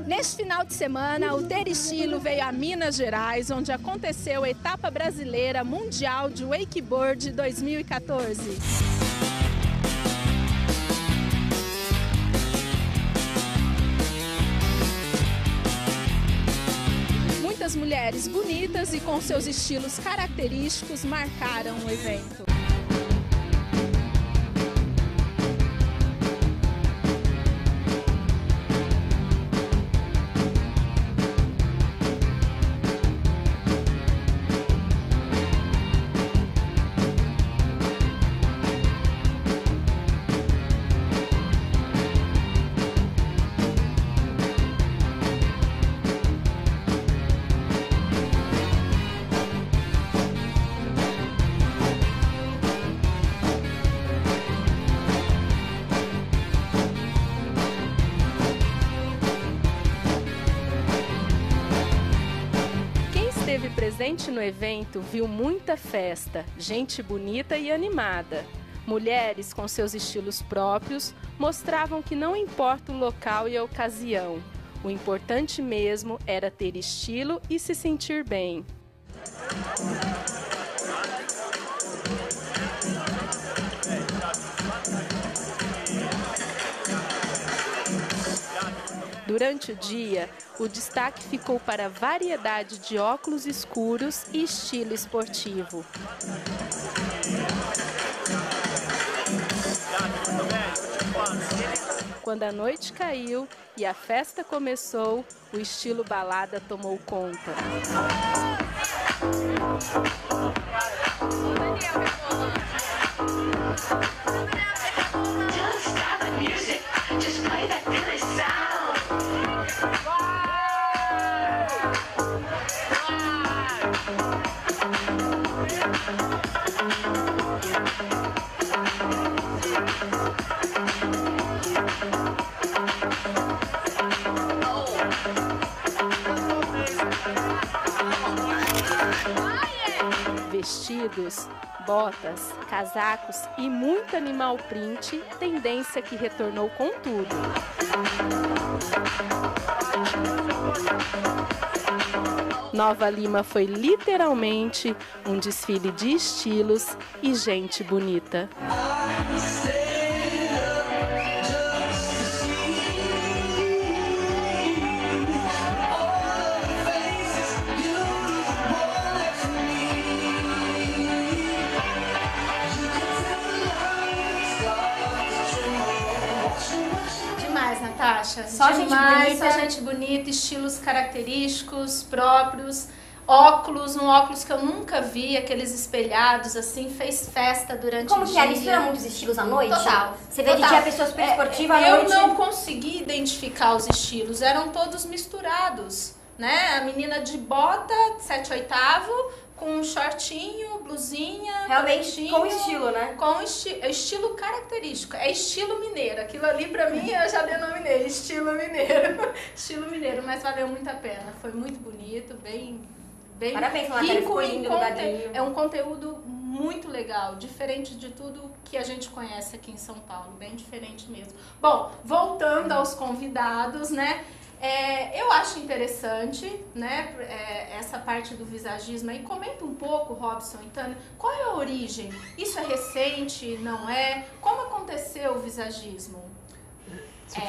Neste final de semana, o Ter Estilo veio a Minas Gerais, onde aconteceu a etapa brasileira mundial de wakeboard 2014. Muitas mulheres bonitas e com seus estilos característicos marcaram o evento. Presente no evento, viu muita festa, gente bonita e animada. Mulheres com seus estilos próprios mostravam que não importa o local e a ocasião, o importante mesmo era ter estilo e se sentir bem. Durante o dia, o destaque ficou para a variedade de óculos escuros e estilo esportivo. Quando a noite caiu e a festa começou, o estilo balada tomou conta. Vestidos, botas, casacos e muito animal print, tendência que retornou com tudo. Nova Lima foi literalmente um desfile de estilos e gente bonita. Natasha, só gente bonita. Só gente bonita, estilos característicos, próprios, óculos, um óculos que eu nunca vi, aqueles espelhados assim, fez festa durante o dia. Como que é? Mistura muitos estilos à noite? Total. Você vê de dia a pessoa super esportiva, à eu noite... não consegui identificar os estilos, eram todos misturados, né? A menina de bota, 7/8, com um shortinho, blusinha, realmente com estilo, né? Com estilo característico. É estilo mineiro. Aquilo ali pra mim eu já denominei estilo mineiro. Estilo mineiro, mas valeu muito a pena. Foi muito bonito, bem parabéns, rico em é um conteúdo muito legal, diferente de tudo que a gente conhece aqui em São Paulo, bem diferente mesmo. Bom, voltando aos convidados, né? Eu acho interessante, né, essa parte do visagismo aí. Comenta um pouco, Robson e Tânia, qual é a origem? Isso é recente, não é? Como aconteceu o visagismo?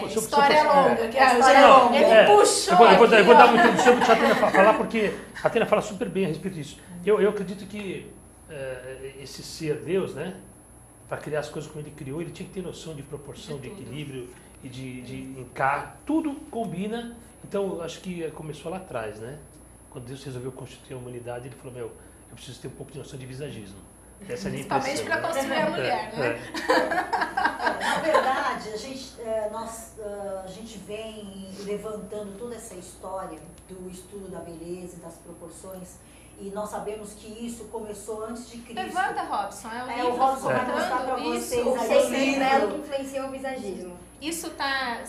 História longa, que a história longa. Ele puxou. Eu vou dar muito tempo para a Tânia falar, porque a Tânia fala super bem a respeito disso. Eu acredito que esse ser Deus, né, para criar as coisas como ele criou, ele tinha que ter noção de proporção, de equilíbrio e de encar, tudo combina. Então, acho que começou lá atrás, né? Quando Deus resolveu constituir a humanidade, ele falou, eu preciso ter um pouco de noção de visagismo. Essa é a minha impressão. Principalmente para construir a mulher, né? Na verdade, a gente vem levantando toda essa história do estudo da beleza e das proporções, e nós sabemos que isso começou antes de Cristo. Levanta, Robson. O Robson vai mostrar para vocês o aí belo que influenciou o visagismo. Isso tá...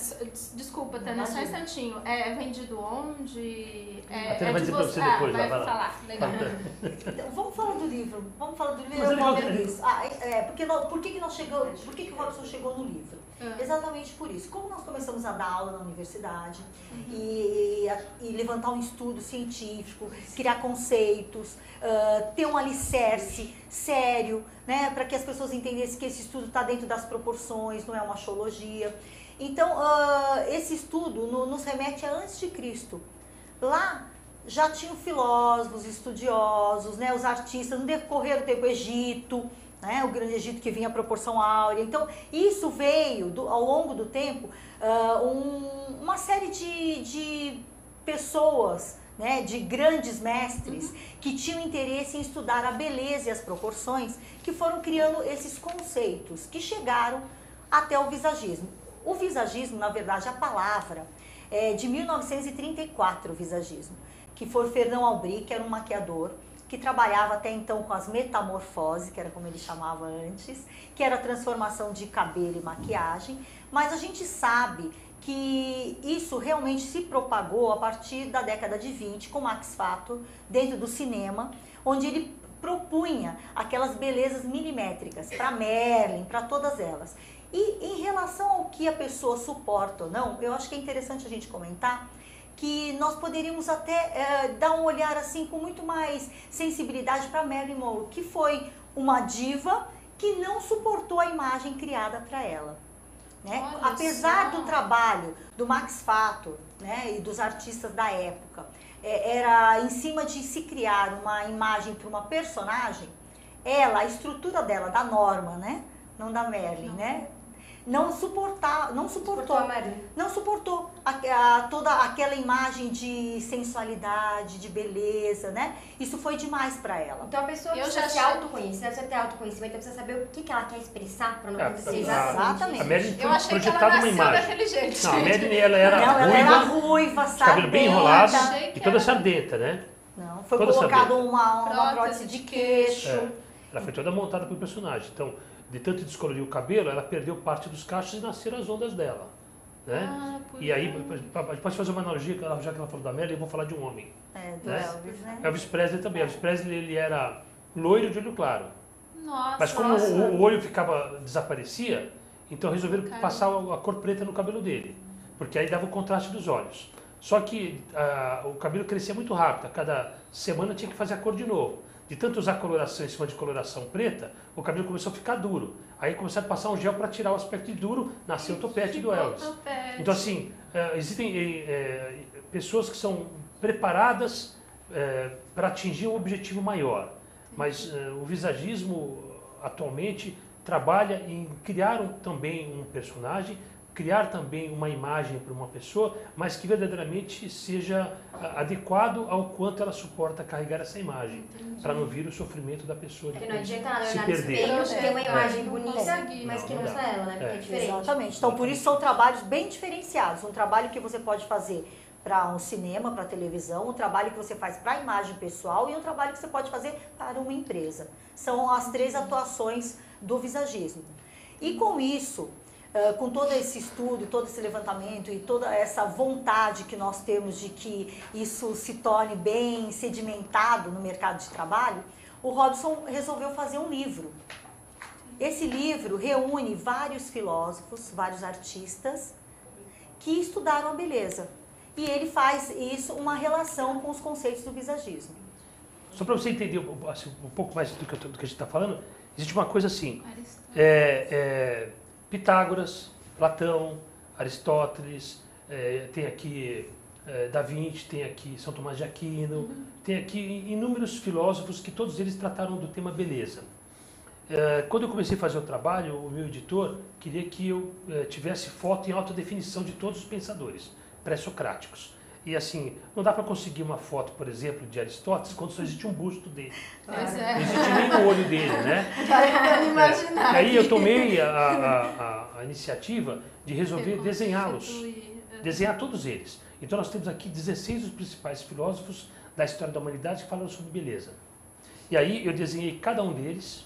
Desculpa, Tânia, só um instantinho. É vendido onde? Vai dizer para você depois. Vai falar. Legal. Então, vamos falar do livro. Eu vou ler isso. Por que que o Robson chegou no livro? Exatamente por isso. Como nós começamos a dar aula na universidade e levantar um estudo científico, criar conceitos, ter um alicerce sério, né, para que as pessoas entendessem que esse estudo está dentro das proporções, não é uma axiologia. Então, esse estudo nos remete a antes de Cristo. Lá já tinham filósofos, estudiosos, né, os artistas, no decorrer do tempo, Egito, né, o Grande Egito que vinha a proporção áurea. Então, isso veio, ao longo do tempo, uma série de pessoas, né, de grandes mestres que tinham interesse em estudar a beleza e as proporções, que foram criando esses conceitos que chegaram até o visagismo. O visagismo, na verdade, a palavra é de 1934, o visagismo, que foi Fernão Albry, que era um maquiador, que trabalhava até então com as metamorfoses, que era como ele chamava antes, que era a transformação de cabelo e maquiagem, mas a gente sabe que isso realmente se propagou a partir da década de 20 com Max Factor, dentro do cinema, onde ele propunha aquelas belezas milimétricas para Merlin, para todas elas. E em relação ao que a pessoa suporta ou não, eu acho que é interessante a gente comentar que nós poderíamos até dar um olhar assim com muito mais sensibilidade para Marilyn Monroe, que foi uma diva que não suportou a imagem criada para ela. Né? Apesar do trabalho do Max Factor, né, e dos artistas da época, era em cima de se criar uma imagem para uma personagem, a estrutura dela, da Norma, né, não da Marilyn, né, não suportou toda aquela imagem de sensualidade, de beleza, né? Isso foi demais para ela. Então a pessoa precisa se autoconhecer, precisa ter autoconhecimento, precisa saber o que ela quer expressar para não acontecer exatamente. A Marilyn eu achei que ela nasceu daquele jeito. Não, a Marilyn ela era ruiva, cabelo bem enrolado e toda sardenta, né? Não, foi colocado uma prótese de queixo. Ela foi toda montada pelo personagem. Então, de tanto descolorir o cabelo, ela perdeu parte dos cachos e nasceram as ondas dela. Né? E aí, a gente pode fazer uma analogia, já que ela falou da Marilyn, eu vou falar de um homem. Do Elvis, né? Elvis Presley também. Elvis Presley, ele era loiro de olho claro. Nossa, mas como o olho desaparecia, então resolveram passar a cor preta no cabelo dele. Porque aí dava o contraste dos olhos. Só que o cabelo crescia muito rápido, a cada semana tinha que fazer a cor de novo. De tanto usar coloração em cima de coloração preta, o cabelo começou a ficar duro. Aí começaram a passar um gel para tirar o aspecto de duro, nasceu o topete do Elvis. Então assim, existem pessoas que são preparadas para atingir um objetivo maior. Mas o visagismo atualmente trabalha em criar também um personagem, criar também uma imagem para uma pessoa, mas que verdadeiramente seja adequado ao quanto ela suporta carregar essa imagem, para não vir o sofrimento da pessoa de Porque não adianta nada se olhar no perder. espelho, ter uma imagem bonita, consegue. mas que Não não dá. sou ela, né? Porque é diferente. Exatamente. Então, por isso são trabalhos bem diferenciados. Um trabalho que você pode fazer para um cinema, para televisão, um trabalho que você faz para a imagem pessoal e um trabalho que você pode fazer para uma empresa. São as 3 atuações do visagismo. E com isso, com todo esse estudo, todo esse levantamento e toda essa vontade que nós temos de que isso se torne bem sedimentado no mercado de trabalho, o Robson resolveu fazer um livro. Esse livro reúne vários filósofos, vários artistas que estudaram a beleza. E ele faz isso uma relação com os conceitos do visagismo. Só para você entender assim, um pouco mais do que a gente está falando, existe uma coisa assim, Pitágoras, Platão, Aristóteles, tem aqui Da Vinci, tem aqui São Tomás de Aquino, tem aqui inúmeros filósofos que todos eles trataram do tema beleza. Quando eu comecei a fazer o trabalho, o meu editor queria que eu tivesse foto em alta definição de todos os pensadores pré-socráticos. E assim, não dá para conseguir uma foto, por exemplo, de Aristóteles quando só existe um busto dele. Pois Não existe nem o olho dele, né? Tentando imaginar. E aí eu tomei a iniciativa de resolver desenhá-los, desenhar todos eles. Então nós temos aqui 16 dos principais filósofos da história da humanidade que falaram sobre beleza. E aí eu desenhei cada um deles,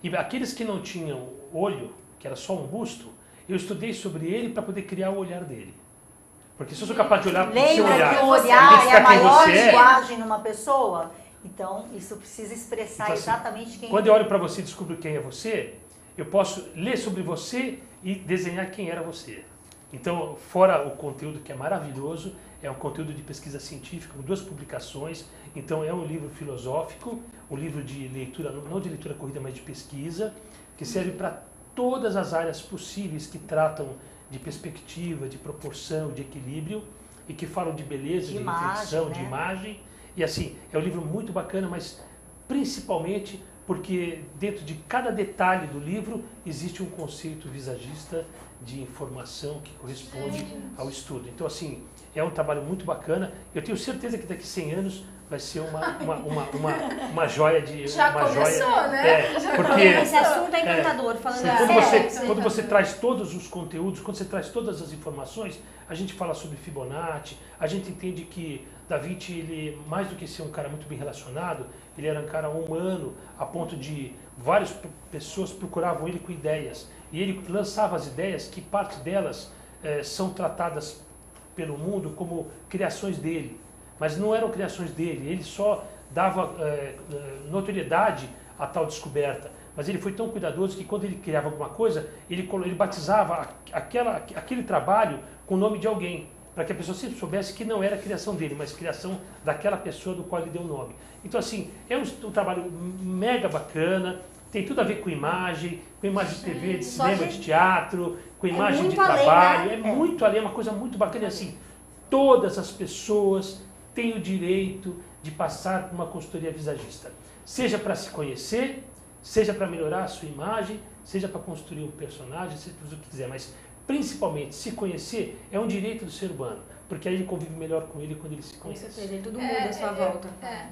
e aqueles que não tinham olho, que era só um busto, eu estudei sobre ele para poder criar o olhar dele. Porque se eu sou capaz de olhar para o seu Lembra olhar, que o olhar é a maior você é. linguagem numa pessoa? Então, isso precisa expressar Então, assim, exatamente quem quando eu olho para você e descubro quem é você, eu posso ler sobre você e desenhar quem era você. Então, fora o conteúdo que é maravilhoso, é um conteúdo de pesquisa científica, com 2 publicações. Então, é um livro filosófico, um livro de leitura, não de leitura corrida, mas de pesquisa, que serve para todas as áreas possíveis que tratam de perspectiva, de proporção, de equilíbrio, e que falam de beleza, de reflexão, imagem, de né? imagem. E assim, é um livro muito bacana, mas principalmente porque dentro de cada detalhe do livro existe um conceito visagista de informação que corresponde ao estudo. Então assim, é um trabalho muito bacana. Eu tenho certeza que daqui a 100 anos vai ser uma joia de... Já uma começou, joia, né? porque Esse assunto é encantador, falando quando você traz todos os conteúdos, quando você traz todas as informações, a gente fala sobre Fibonacci, a gente entende que Da Vinci, ele, mais do que ser um cara muito bem relacionado, ele era um cara humano, a ponto de várias pessoas procuravam ele com ideias. E ele lançava as ideias que parte delas são tratadas pelo mundo como criações dele. Mas não eram criações dele, ele só dava notoriedade a tal descoberta. Mas ele foi tão cuidadoso que quando ele criava alguma coisa, ele batizava aquele trabalho com o nome de alguém, para que a pessoa sempre soubesse que não era criação dele, mas criação daquela pessoa do qual ele deu o nome. Então assim, é um trabalho mega bacana, tem tudo a ver com imagem de TV, de cinema, de teatro, com imagem de trabalho, é muito além, é uma coisa muito bacana. E assim, todas as pessoas têm o direito de passar por uma consultoria visagista, seja para se conhecer, seja para melhorar a sua imagem, seja para construir um personagem, seja para o que quiser, mas principalmente se conhecer é um direito do ser humano, porque aí ele convive melhor com ele quando ele se Com conhece. certeza, tudo muda à sua volta.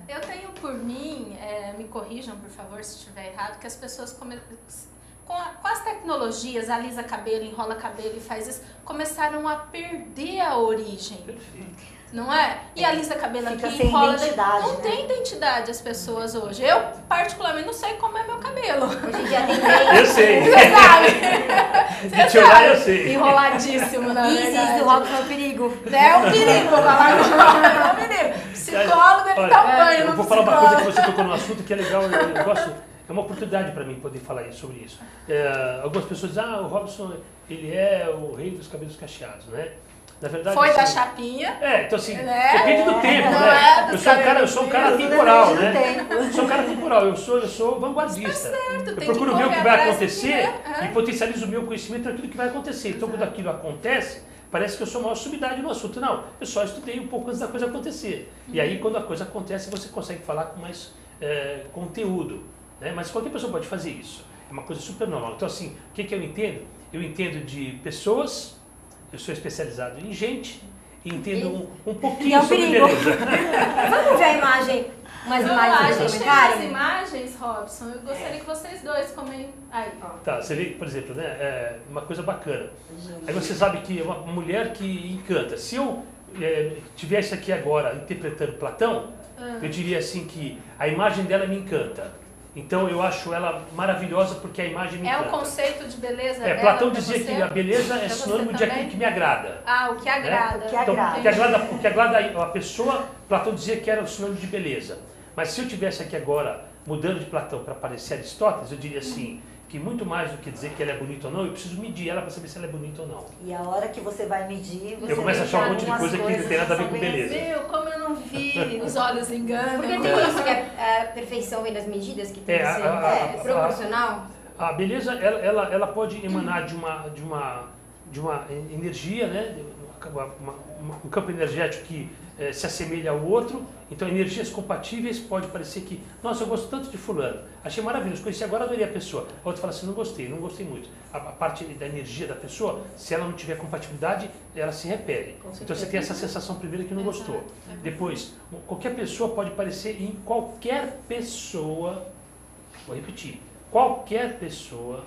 Eu tenho por mim, me corrijam por favor se estiver errado, que as pessoas com as tecnologias, alisa cabelo, enrola cabelo e faz isso, começaram a perder a origem. Perfeito. Não é? E alisa cabelo Fica aqui, sem enrola... identidade, não né? tem identidade as pessoas hoje. Eu, particularmente, não sei como é meu cabelo. Hoje em dia tem bem Eu sei, Você sabe? de te olhar eu sei. Enroladíssimo, na Isis verdade. do Robson é um perigo. É um perigo, vou falar com o Robson, é um perigo. Psicólogo, ele Olha, dá um banho eu no vou falar uma coisa que psicólogo. você tocou no assunto que é legal, eu gosto, é uma oportunidade para mim poder falar sobre isso. Algumas pessoas dizem, o Robson, ele é o rei dos cabelos cacheados, né? Na verdade, Foi assim, da chapinha. então assim, Né? depende do tempo, Não né? é do Eu sou um cara temporal, né? Tempo. Eu sou um cara temporal, eu sou vanguardista. Eu tem procuro que ver o que correr vai atrás acontecer aqui, né? e potencializo o meu conhecimento naquilo que vai acontecer. Então, quando aquilo acontece, parece que eu sou a maior sumidade no assunto. Não, eu só estudei um pouco antes da coisa acontecer. E aí, quando a coisa acontece, você consegue falar com mais conteúdo. Né? Mas qualquer pessoa pode fazer isso. É uma coisa super normal. Então, assim, o que eu entendo? Eu entendo de pessoas, eu sou especializado em gente, e entendo um pouquinho sobre beleza. Vamos ver a imagem, umas Vamos imagens lá, a pra gente tem comentarem? umas imagens, Robson. Eu gostaria que vocês dois comentem. Aí, ó. Tá, você vê, por exemplo, né, uma coisa bacana. Aí você sabe que é uma mulher que encanta. Se eu tivesse aqui agora interpretando Platão, eu diria assim que a imagem dela me encanta. Então eu acho ela maravilhosa porque a imagem me encanta. É o conceito de beleza? Platão pra dizia você? que a beleza é Pra sinônimo você de aquilo também? que me agrada. Ah, o que agrada. O que Então, agrada. o que agrada a pessoa, Platão dizia que era o sinônimo de beleza. Mas se eu tivesse aqui agora, mudando de Platão para parecer Aristóteles, eu diria assim, que muito mais do que dizer que ela é bonita ou não, eu preciso medir ela para saber se ela é bonita ou não. E a hora que você vai medir, você Eu começo a achar um monte de umas coisa que não tem nada a ver com beleza. Meu, como eu não vi, os olhos enganam. Porque tem isso que a perfeição vem das medidas, que tem que ser proporcional. A beleza, ela pode emanar de uma energia, né? Um campo energético que se assemelha ao outro. Então, energias compatíveis, pode parecer que, nossa, eu gosto tanto de fulano, achei maravilhoso, conheci agora, adorei a pessoa. A outra fala assim, não gostei muito. A parte da energia da pessoa, se ela não tiver compatibilidade, ela se repele. Então, você tem essa sensação primeiro que não gostou. Depois, qualquer pessoa pode parecer em qualquer pessoa, vou repetir, qualquer pessoa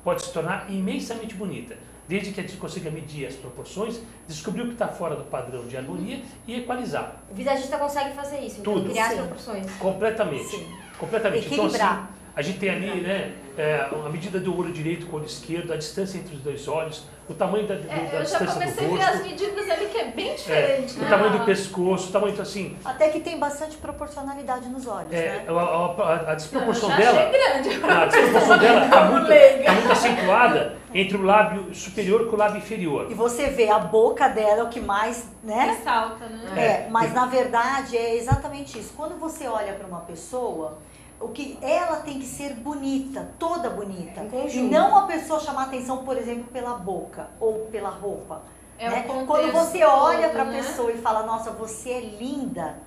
pode se tornar imensamente bonita. Desde que a gente consiga medir as proporções, descobrir o que está fora do padrão de harmonia e equalizar. O visagista consegue fazer isso, então Tudo. criar as Sim. proporções. Completamente. Sim. Completamente. Equilibrar. Então, assim, a gente tem ali, né, a medida do olho direito com o olho esquerdo, a distância entre os dois olhos, o tamanho da Eu já distância comecei do a ver as rosto, medidas ali que é bem diferente, o né? tamanho do pescoço, o tamanho, então assim, Até que tem bastante proporcionalidade nos olhos, né? a desproporção já dela... achei grande. A desproporção dela está Como muito, leiga. tá muito acentuada entre o lábio superior com o lábio inferior. E você vê a boca dela, é o que mais, né? Ressalta, né? Mas na verdade é exatamente isso. Quando você olha para uma pessoa, o que ela tem que ser bonita, toda bonita. Em conjunto. E não a pessoa chamar atenção, por exemplo, pela boca ou pela roupa. É né? o contexto Quando você olha todo, para a né? pessoa e fala, nossa, você é linda,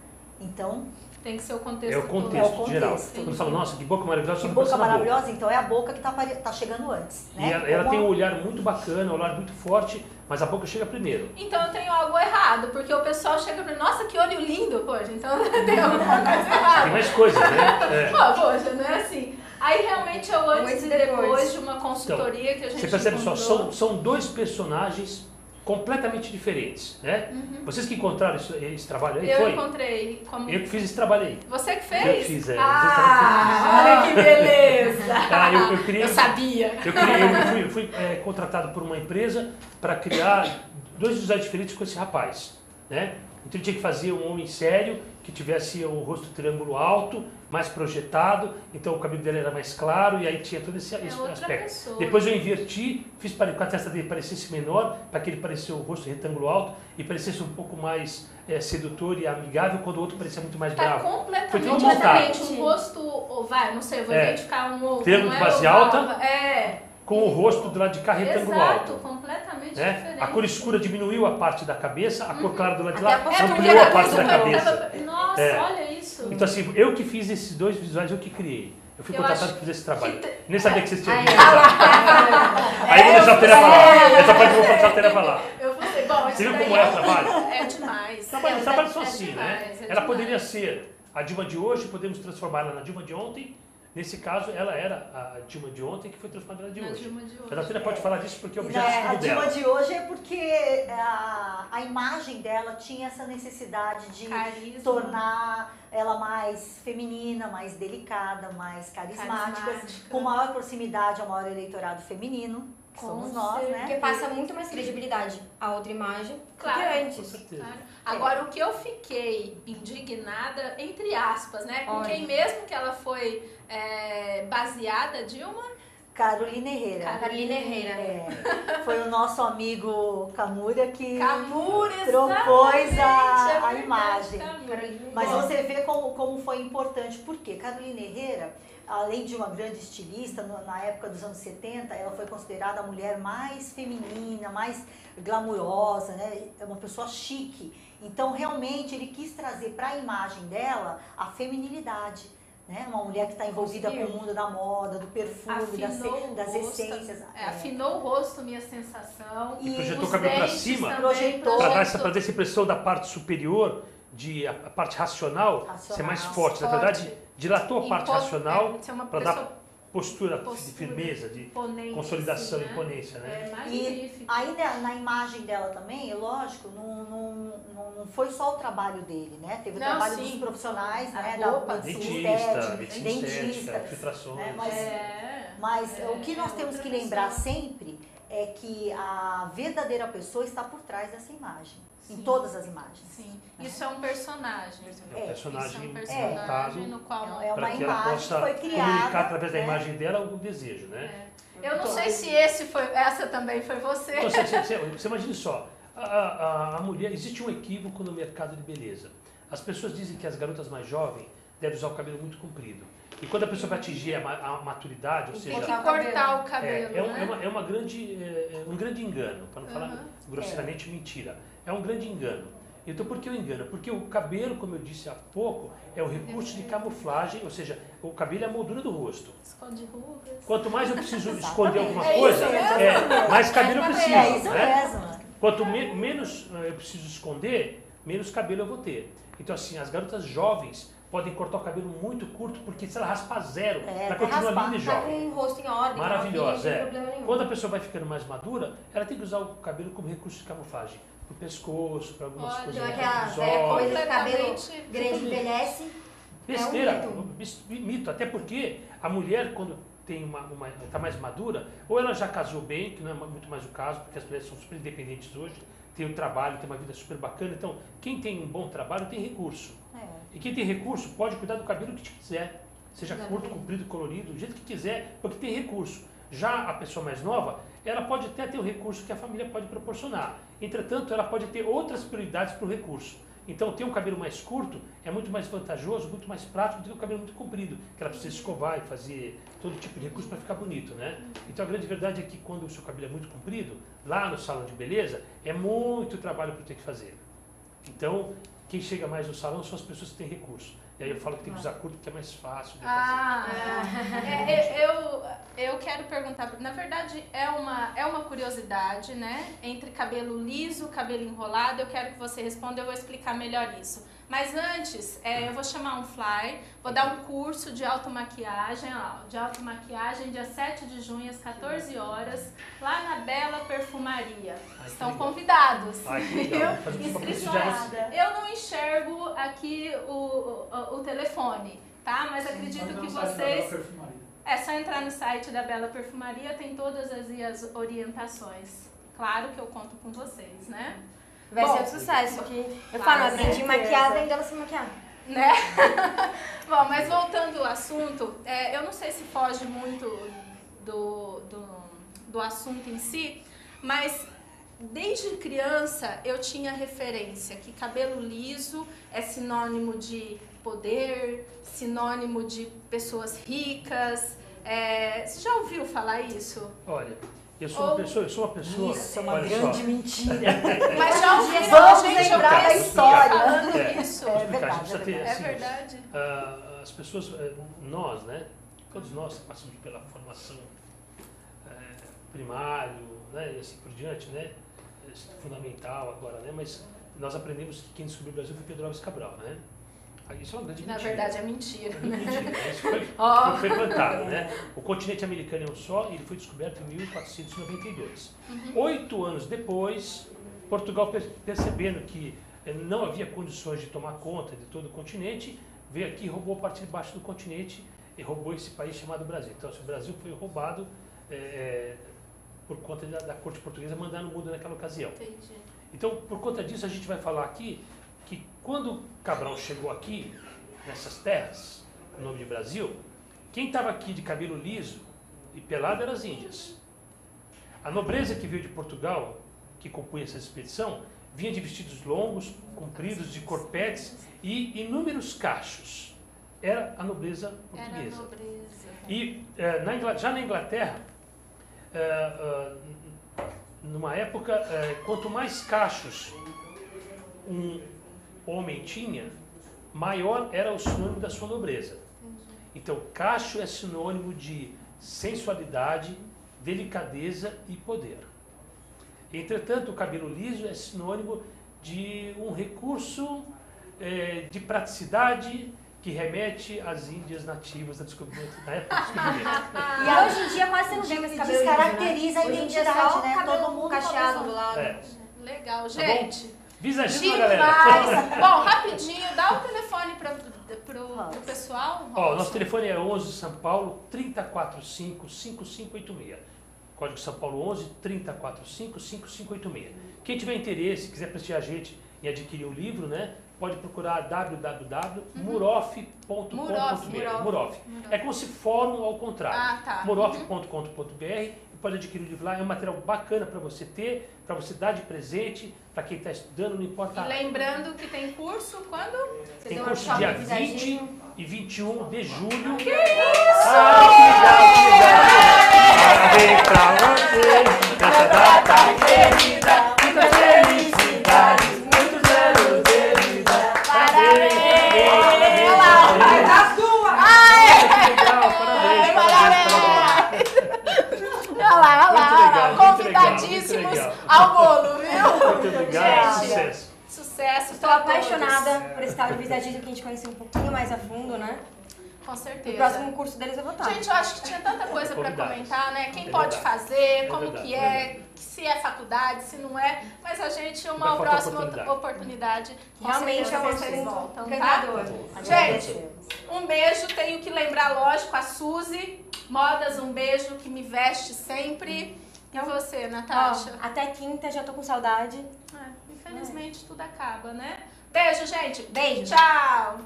então Tem que ser o contexto É o todo. contexto, É o geral. contexto. Quando fala, nossa, que boca maravilhosa, que só boca pensa na maravilhosa, então é a boca que tá chegando antes. E Né? ela tem um Como olhar muito bacana, um olhar muito forte, mas a boca chega primeiro. Então eu tenho algo errado, porque o pessoal chega pra mim, nossa, que olho lindo, poxa, então tem alguma coisa Tem errada. mais coisas, né? Pô, poxa, não é assim. Aí realmente é o antes Antes e e depois depois. de uma consultoria que a gente Você percebe só, encontrou. são dois personagens completamente diferentes, né? Vocês que encontraram esse trabalho aí, Eu foi? encontrei como... Eu que fiz esse trabalho aí. Você que fez? Eu que fiz, Ah, olha que beleza! Eu criei, Eu sabia. eu fui contratado por uma empresa para criar dois visuais diferentes com esse rapaz, né? Então ele tinha que fazer um homem sério, que tivesse o rosto triângulo alto, mais projetado, então o cabelo dele era mais claro e aí tinha todo esse outra aspecto. pessoa. Depois eu inverti, fiz para que a testa dele parecesse menor, para que ele parecesse o rosto retângulo alto e parecesse um pouco mais sedutor e amigável, quando o outro parecia muito mais Tá bravo. Foi completamente tudo montado. diferente. Um rosto, vai, não sei, eu vou É. identificar um outro. Triângulo não de é base oval, alta. É. Com o rosto do lado de cá retângulo Exato, alto. completamente Né? diferente. A cor escura diminuiu a parte da cabeça, a cor clara do lado de Até lá a postura. ampliou a parte da eu cabeça. tava- Nossa, É. olha isso. Então assim, eu que fiz esses dois visuais, eu que criei. Eu fui Eu contratado acho para fazer esse trabalho. que Nem sabia que vocês tinham Aí, visto. ah, Aí eu vou deixar a Tere falar. Essa parte eu vou deixar a Tere falar. Eu falei, bom, isso Você viu daí como é o trabalho? É demais. Os trabalhos são É assim, demais, né? é Ela demais. poderia ser a Dilma de hoje, podemos transformá-la na Dilma de ontem. Nesse caso, ela era a Dilma de ontem que foi transformada na de Na hoje. Dilma de hoje. Mas a Tere pode falar disso porque é o E objeto de a estudo Dilma dela. de hoje é porque a imagem dela tinha essa necessidade de Carisma. tornar ela mais feminina, mais delicada, mais carismática, Carismática. com maior proximidade ao maior eleitorado feminino, que Com somos nós, certeza. Porque né? passa muito mais credibilidade a outra imagem Claro. do que Com antes. certeza. Claro. Agora, o que eu fiquei indignada, entre aspas, né? Com Olha. quem mesmo que ela foi baseada, Dilma? Carolina Herrera. Carolina Herrera. Foi o nosso amigo Camura que Camura, propôs a verdade, imagem. Camura. Mas você vê como foi importante. Por quê? Carolina Herrera, além de uma grande estilista, na época dos anos 70, ela foi considerada a mulher mais feminina, mais glamurosa, né? É uma pessoa chique. Então, realmente, ele quis trazer para a imagem dela a feminilidade. Né? Uma mulher que está envolvida com o mundo da moda, do perfume, das essências. Afinou o rosto, minha sensação. E projetou o cabelo para cima, projetou. para dar essa impressão da parte superior, a parte racional ser mais forte. Na verdade, dilatou a parte racional para dar postura de firmeza, de consolidação, assim, né? Imponência. Né? Magnífico. E aí na imagem dela também, é lógico, não foi só o trabalho dele, né? Teve o trabalho dos profissionais, né? Da Dentista, dentistas, filtrações. Né? Mas o que nós temos que lembrar sempre é que a verdadeira pessoa está por trás dessa imagem. Sim. Em todas as imagens. Sim. Isso é um personagem. É um personagem montado no qual para que ela possa comunicar através da imagem dela o desejo, né? Eu não sei se essa também foi você. Então, você imagine só, a mulher, existe um equívoco no mercado de beleza. As pessoas dizem que as garotas mais jovens devem usar o cabelo muito comprido. E quando a pessoa vai atingir a maturidade, ou seja... Tem que cortar o cabelo, é um grande engano, para não falar grosseiramente mentira. É um grande engano. Então, por que o engano? Porque o cabelo, como eu disse há pouco, é um recurso de camuflagem, ou seja, o cabelo é a moldura do rosto. Esconde rugas. Quanto mais eu preciso esconder alguma coisa, mais cabelo eu preciso. É isso mesmo. Quanto menos eu preciso esconder, menos cabelo eu vou ter. Então, assim, as garotas jovens podem cortar o cabelo muito curto, porque se ela raspar zero, ela continua linda e Tá jovem. com o rosto em ordem. Maravilhosa, não tem problema nenhum. Quando a pessoa vai ficando mais madura, ela tem que usar o cabelo como recurso de camuflagem. Pro pescoço, para algumas coisas. Então, aquela coisa do cabelo grande envelhece. Besteira, é um mito. Até porque a mulher, quando tem está mais madura, ou ela já casou bem, que não é muito mais o caso, porque as mulheres são super independentes hoje, tem o trabalho, tem uma vida super bacana. Então, quem tem um bom trabalho tem recurso. E quem tem recurso pode cuidar do cabelo que quiser. Seja curto, comprido, colorido, do jeito que quiser, porque tem recurso. Já a pessoa mais nova, ela pode até ter o recurso que a família pode proporcionar. Entretanto, ela pode ter outras prioridades para o recurso. Então, ter um cabelo mais curto é muito mais vantajoso, muito mais prático do que um cabelo muito comprido, que ela precisa escovar e fazer todo tipo de recurso para ficar bonito, né? Então, a grande verdade é que quando o seu cabelo é muito comprido, lá no salão de beleza, é muito trabalho para ter que fazer. Então, quem chega mais no salão são as pessoas que têm recurso. E aí eu falo que tem que usar curto porque é mais fácil de fazer. Eu quero perguntar, na verdade é uma curiosidade, né? Entre cabelo liso, cabelo enrolado, eu quero que você responda, eu vou explicar melhor isso. Mas antes, eu vou chamar um flyer, vou dar um curso de automaquiagem, dia 7 de junho, às 14 horas, lá na Bela Perfumaria. Estão convidados. Inscrições. Eu não enxergo aqui o telefone, tá? Mas acredito que vocês... É só entrar no site da Bela Perfumaria, tem todas as orientações. Claro que eu conto com vocês, né? Vai ser um sucesso, que eu falo, aprendi maquiada e ainda você maquiar. Né? Bom, mas voltando ao assunto, eu não sei se foge muito do assunto em si, mas desde criança eu tinha referência que cabelo liso é sinônimo de poder, sinônimo de pessoas ricas. Você já ouviu falar isso? Olha, eu sou uma pessoa. Isso é uma grande mentira. Mas já ouviu Vamos lembrar da história. Falando isso. É verdade. É verdade. As pessoas, nós, né? Todos nós passamos pela formação primário, né? E assim por diante, né? Fundamental agora, né? Mas nós aprendemos que quem descobriu o Brasil foi Pedro Álvares Cabral, né? Isso é uma grande mentira. Na verdade é mentira. Isso foi plantado, né? O continente americano é um só e ele foi descoberto em 1492. 8 anos depois, Portugal, percebendo que não havia condições de tomar conta de todo o continente, veio aqui e roubou a parte de baixo do continente e roubou esse país chamado Brasil. Então, o Brasil foi roubado por conta da corte portuguesa mandar no mundo naquela ocasião. Entendi. Então, por conta disso, a gente vai falar aqui que quando Cabral chegou aqui, nessas terras, no nome de Brasil, quem estava aqui de cabelo liso e pelado eram as índias. A nobreza que veio de Portugal, que compunha essa expedição, vinha de vestidos longos, compridos, de corpetes e inúmeros cachos. Era a nobreza portuguesa. Era a nobreza. E já na Inglaterra, numa época, quanto mais cachos um homem tinha, maior era o sinônimo da sua nobreza. Então, cacho é sinônimo de sensualidade, delicadeza e poder. Entretanto, o cabelo liso é sinônimo de um recurso de praticidade que remete às índias nativas da época do descobrimento. E hoje em dia quase você não vê mais cabelo liso, né? Descaracteriza a Hoje em dia é identidade, só né? cabelo Todo mundo cacheado do lado. Legal, Tá gente. bom? Visagismo, Demais. galera. Bom, rapidinho, dá o telefone pro pessoal. Ó, nosso telefone é 11 São Paulo 3045 5586. Código São Paulo 11 3045 5586. Quem tiver interesse, quiser prestigiar a gente e adquirir o livro, né? Pode procurar www.murof.com.br. Murof. É como se fórum ao contrário. Ah, tá. Murof.com.br e pode adquirir o livro lá. É um material bacana para você ter, para você dar de presente, para quem está estudando, não importa. E lembrando que tem curso quando? Tem deu curso workshop dia de visagismo. 20 e 21 de julho. Que isso! Ah, que legal, que legal! Parabéns pra você, nessa data querida, muitas felicidades, muitos anos de vida. Parabéns! Vai dar sua! Que legal, parabéns! Olha lá, Muito legal, convidadíssimos muito legal. ao bolo, viu? Muito obrigado, Gente, sucesso! Sucesso. Estou pra todos. apaixonada por esse tal de visagismo que a gente conheceu um pouquinho mais a fundo, né? Com No certeza. próximo curso deles eu vou estar. Gente, eu acho que tinha tanta coisa para Convidados. comentar, né? Quem É pode verdade. fazer, É como verdade, que é é, verdade. se é faculdade, se não é. Mas a gente, Vai uma faltar próxima oportunidade. oportunidade, com Realmente é certeza um vocês assunto voltam, tá? encantador. Gente, um beijo. Tenho que lembrar, lógico, a Suzy Modas, um beijo que me veste sempre. E você, Natasha? Ó, até quinta já tô com saudade. Infelizmente tudo acaba, né? Beijo, gente. Beijo. Tchau.